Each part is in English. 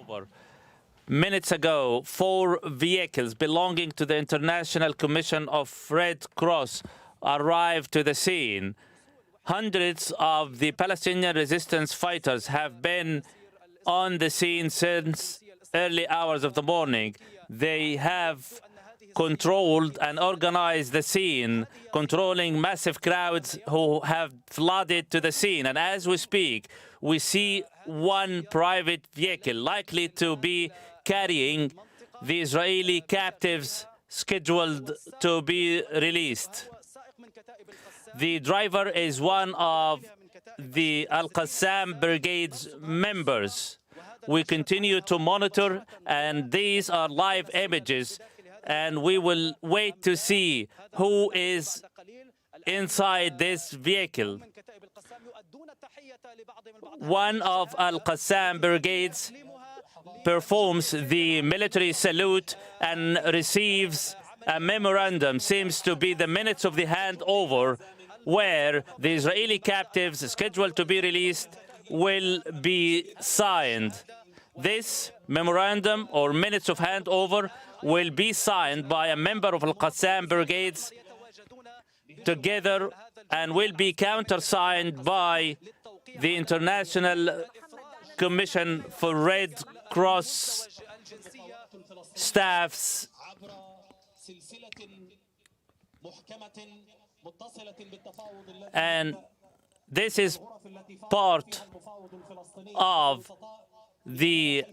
over. Minutes ago, 4 vehicles belonging to the International Commission of Red Cross arrived to the scene. Hundreds of the Palestinian resistance fighters have been on the scene since early hours of the morning. They have controlled and organized the scene, controlling massive crowds who have flooded to the scene. And as we speak, we see one private vehicle likely to be carrying the Israeli captives scheduled to be released. The driver is one of the Al-Qassam Brigade's members. We continue to monitor, and these are live images, and we will wait to see who is inside this vehicle. One of Al-Qassam Brigades performs the military salute and receives a memorandum, seems to be the minutes of the handover, where the Israeli captives scheduled to be released will be signed. This memorandum or minutes of handover will be signed by a member of Al-Qassam Brigades together and will be countersigned by the International Commission for Red Cross staffs. And this is part of the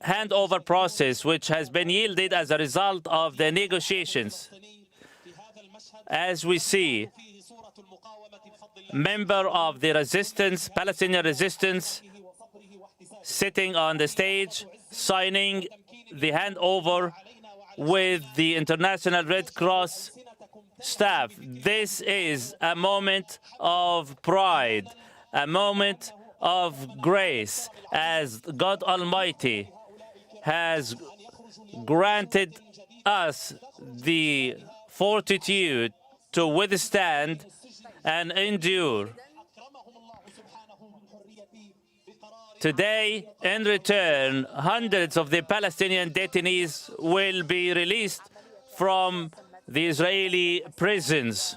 handover process which has been yielded as a result of the negotiations. As we see, member of the resistance, Palestinian resistance, sitting on the stage, signing the handover with the International Red Cross staff. This is a moment of pride, a moment of grace, as God Almighty has granted us the fortitude to withstand and endure. Today, in return, hundreds of the Palestinian detainees will be released from the Israeli prisons.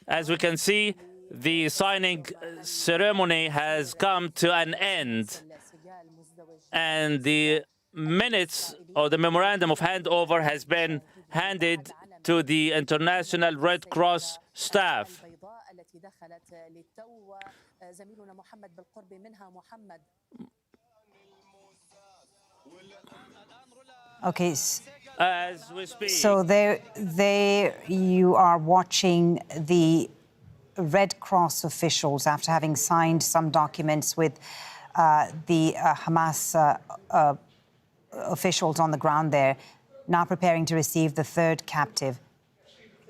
As we can see, the signing ceremony has come to an end, and the minutes or the memorandum of handover has been handed to the International Red Cross staff. Okay. As we speak. So there you are watching the Red Cross officials after having signed some documents with the Hamas officials on the ground there, now preparing to receive the third captive,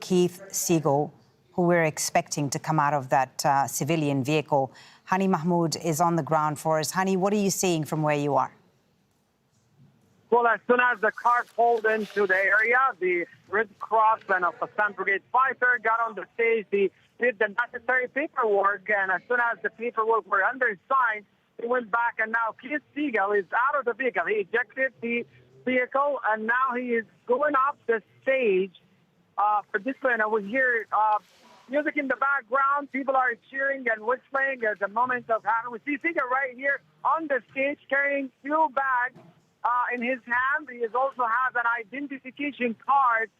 Keith Siegel, who we're expecting to come out of that civilian vehicle. Hani Mahmoud is on the ground for us. Hani, what are you seeing from where you are? Well, as soon as the car pulled into the area, the Red Cross and Al-Qassam Brigade fighter got on the stage. They did the necessary paperwork, and as soon as the paperwork were undersigned, they went back, and now Keith Siegel is out of the vehicle. He ejected the vehicle, and now he is going off the stage for this one. I would hear music in the background. People are cheering and whistling at the moment of having. We see Siegel right here on the stage carrying 2 bags in his hand. He also has an identification card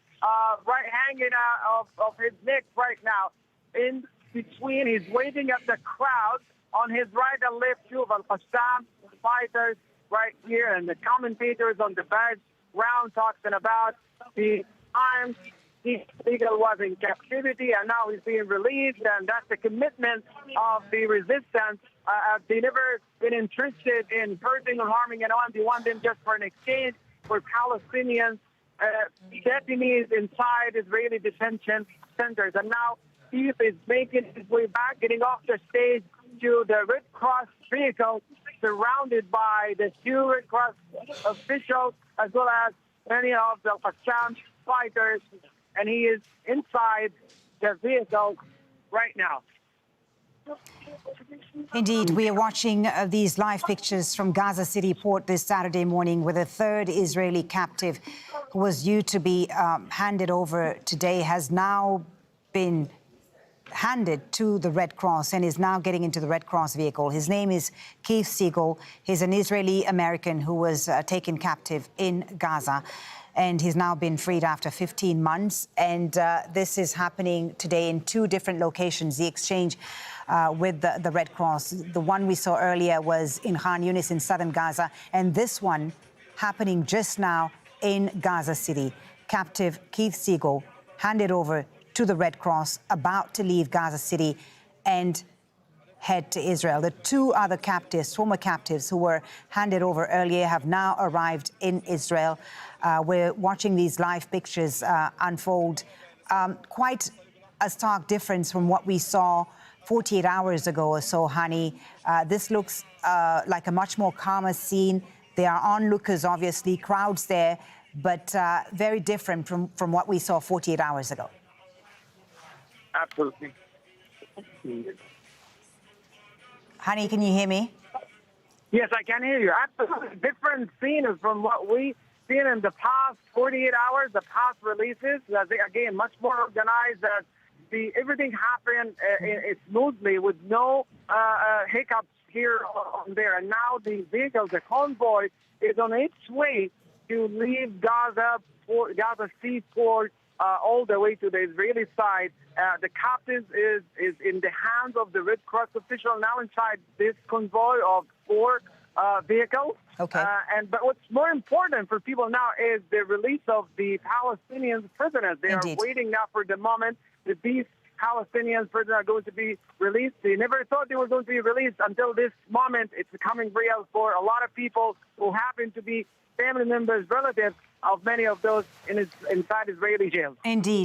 right hanging out of his neck right now. In between, he's waving at the crowd. On his right and left, 2 of Al-Qassam fighters right here, and the commentators on the background talking about the times Siegel was in captivity and now he's being released, and that's the commitment of the resistance. They never been interested in hurting or harming anyone. They want them just for an exchange for Palestinians, detainees inside Israeli detention centers. And now Keith is making his way back, getting off the stage to the Red Cross vehicle, surrounded by the 2 Red Cross officials, as well as many of the Qassam fighters, and he is inside the vehicle right now. Indeed, we are watching these live pictures from Gaza City port this Saturday morning, where the third Israeli captive who was due to be handed over today has now been handed to the Red Cross and is now getting into the Red Cross vehicle. His name is Keith Siegel. He's an Israeli-American who was taken captive in Gaza, and he's now been freed after 15 months. And this is happening today in two different locations, the exchange with the Red Cross. The one we saw earlier was in Khan Yunis in southern Gaza, and this one happening just now in Gaza City. Captive Keith Siegel handed over to the Red Cross, about to leave Gaza City and head to Israel. The two other captives, former captives who were handed over earlier, have now arrived in Israel. We're watching these live pictures unfold. Quite a stark difference from what we saw 48 hours ago or so, Hani. This looks like a much more calmer scene. There are onlookers, obviously, crowds there, but very different from what we saw 48 hours ago. Absolutely. Hani, can you hear me? Yes, I can hear you. Absolutely different scene from what we've seen in the past 48 hours, the past releases. Again, much more organized. Everything happened smoothly with no hiccups here or there. And now the vehicle, the convoy, is on its way to leave Gaza seaport all the way to the Israeli side. The captive is in the hands of the Red Cross official now inside this convoy of 4 vehicles. Okay. But what's more important for people now is the release of the Palestinian prisoners. They Indeed. are waiting now for the moment that these Palestinian prisoners are going to be released. They never thought they were going to be released until this moment. It's becoming real for a lot of people who happen to be family members, relatives of many of those inside Israeli jails. Indeed.